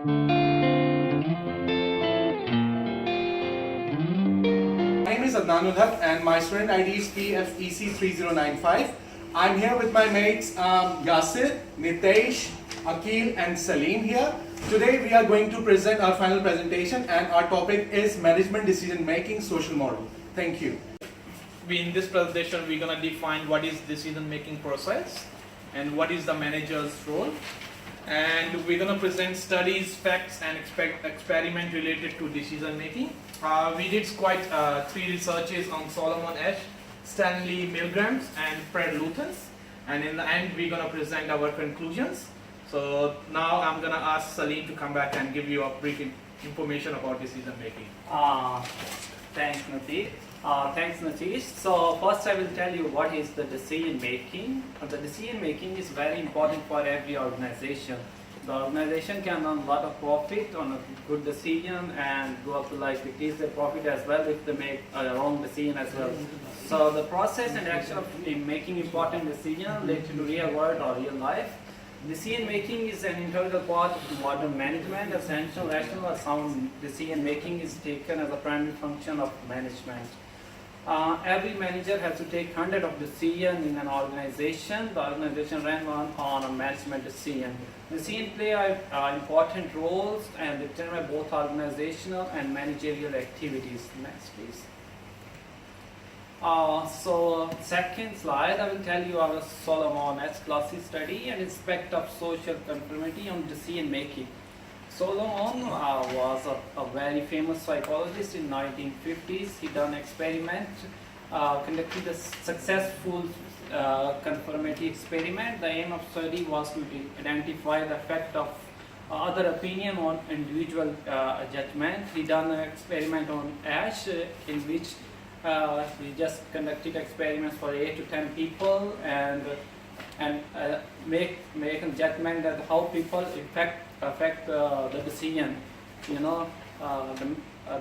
My name is Adnanul Haq and my student ID is PFEC3095. I'm here with my mates Yasir, Nitesh, Akil and Salim here. Today we are going to present our final presentation and our topic is Management Decision Making Social Model. Thank you. In this presentation, we're going to define what is decision-making process and what is the manager's role. And we're going to present studies, facts, and experiment related to decision-making. We did quite 3 researches on Solomon Asch, Stanley Milgrams, and Fred Luthens. And in the end, we're going to present our conclusions. So now I'm going to ask Salim to come back and give you a brief information about decision-making. Thanks Natish. So first I will tell you what is the decision making. The decision making is very important for every organization. The organization can earn a lot of profit on a good decision and go up to like decrease their profit as well if they make a wrong decision as well. So the process and action of making important decisions related to real world or real life. Decision making is an integral part of modern management. Essential, rational or sound decision making is taken as a primary function of management. Every manager has to take hundreds of decisions in an organization. The organization runs on a management decision. Decisions play important roles and determine both organizational and managerial activities. Next, please. So second slide, I will tell you our Solomon Asch classic study and aspect of social conformity on decision making. Solomon was a very famous psychologist in 1950s. He done experiment, conducted a successful conformity experiment. The aim of study was to identify the effect of other opinion on individual judgment. He done an experiment on Asch in which we just conducted experiments for 8 to 10 people and make a judgment that how people affect the decision. You know, the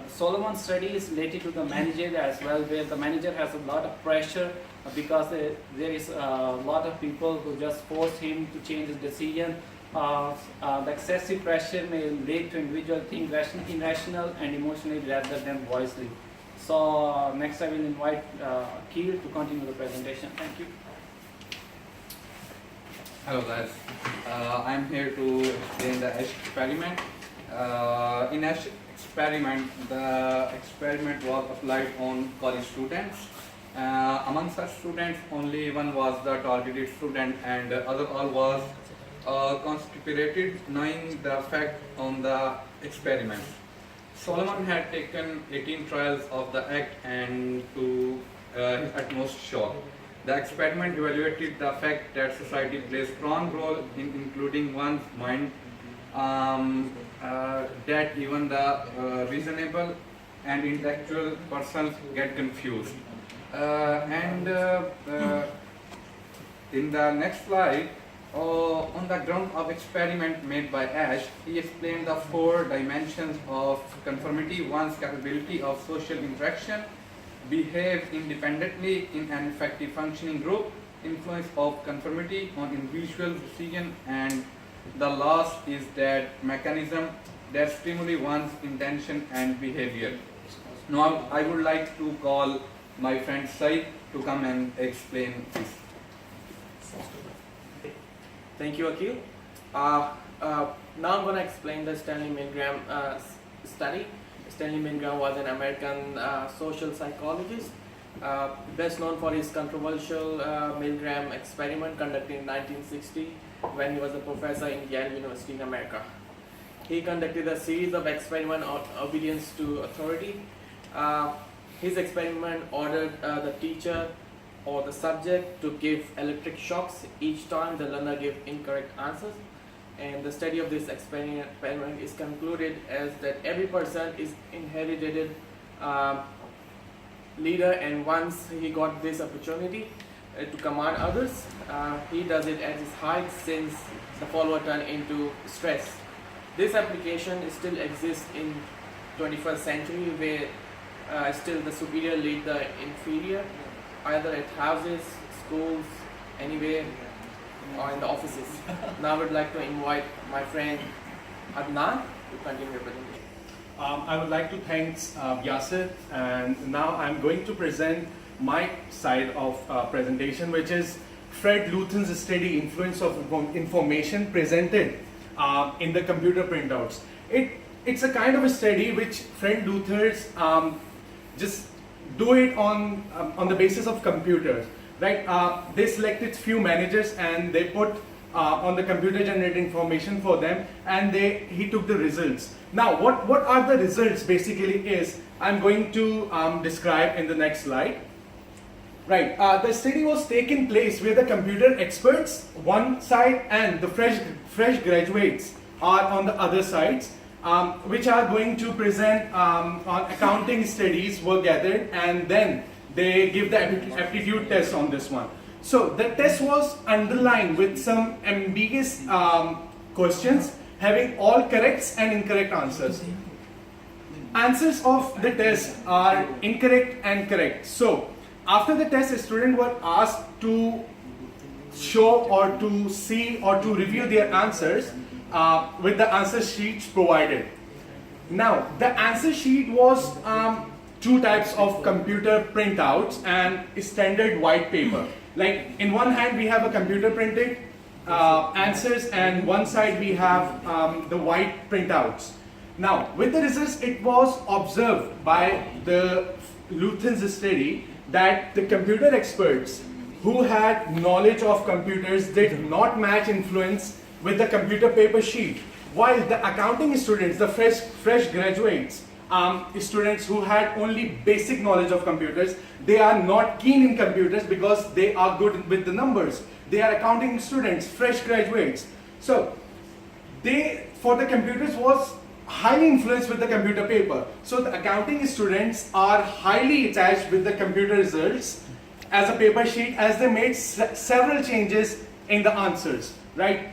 Solomon study is related to the manager as well, where the manager has a lot of pressure because there is a lot of people who just force him to change his decision. The excessive pressure may lead to individual think irrational and emotionally rather than wisely. So next I will invite Akil to continue the presentation. Thank you. Hello guys, I'm here to explain the Asch experiment. In Asch experiment, the experiment was applied on college students. Among such students, only one was the targeted student and the other all was constipated, knowing the effect on the experiment. Solomon had taken 18 trials of the act and to his utmost shock. The experiment evaluated the fact that society plays a strong role in including one's mind, that even the reasonable and intellectual persons get confused. In the next slide, on the ground of experiment made by Asch, he explained the 4 dimensions of conformity: one's capability of social interaction, behave independently in an effective functioning group, influence of conformity on individual decision, and the last is that mechanism that stimulates one's intention and behavior. Now I would like to call my friend Said to come and explain this. Thank you, Akil. Now I'm going to explain the Stanley Milgram study. Stanley Milgram was an American social psychologist, best known for his controversial Milgram experiment conducted in 1960 when he was a professor in Yale University in America. He conducted a series of experiments on obedience to authority. His experiment ordered the teacher or the subject to give electric shocks each time the learner gave incorrect answers. And the study of this experiment is concluded as that every person is inherited leader, and once he got this opportunity to command others, he does it at his height since the follower turn into stress. This application still exists in 21st century where still the superior lead the inferior, either at houses, schools, anywhere, or in the offices. Now I would like to invite my friend Adnan to continue your presentation. I would like to thank Yasir, and now I'm going to present my side of presentation, which is Fred Luthen's study, Influence of Information, presented in the computer printouts. It's a kind of a study which Fred Luther's just do it on the basis of computers, right? They selected few managers and they put on the computer generated information for them, and he took the results. Now, what are the results basically is, I'm going to describe in the next slide. Right, the study was taking place where the computer experts one side and the fresh graduates are on the other sides, which are going to present on accounting studies were gathered, and then they give the aptitude test on this one. So the test was underlined with some ambiguous questions having all correct and incorrect answers. Answers of the test are incorrect and correct. So after the test, students were asked to show or to see or to review their answers with the answer sheets provided. Now, the answer sheet was two types of computer printouts and standard white paper. Like in one hand we have a computer printed answers, and one side we have the white printouts. Now, with the results, it was observed by the Luthen's study that the computer experts who had knowledge of computers did not match influence with the computer paper sheet, while the accounting students, the fresh graduates, students who had only basic knowledge of computers, they are not keen in computers because they are good with the numbers. They are accounting students, fresh graduates. So for the computers was highly influenced with the computer paper. So the accounting students are highly attached with the computer results as a paper sheet, as they made several changes in the answers, right?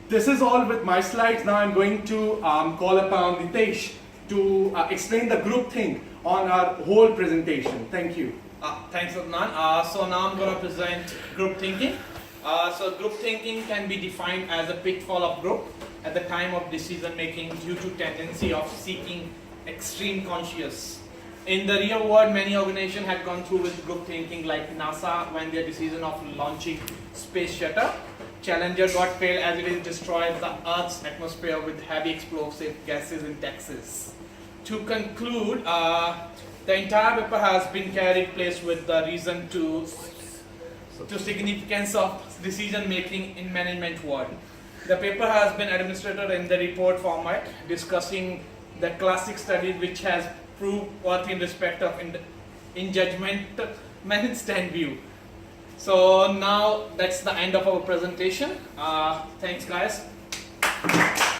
This is all with my slides. Now I'm going to call upon Nitesh to explain the group thing on our whole presentation. Thank you. Thanks, Adnan. So now I'm going to present group thinking. So group thinking can be defined as a pitfall of group at the time of decision making due to tendency of seeking extreme conscious. In the real world, many organizations had gone through with group thinking, like NASA when their decision of launching space shuttle. Challenger got failed as it destroyed the Earth's atmosphere with heavy explosive gases in Texas. To conclude, the entire paper has been carried place with the reason to significance of decision making in management world. The paper has been administered in the report format, discussing the classic studies which has proved worth in respect of in judgment stand view. So now that's the end of our presentation. Thanks guys.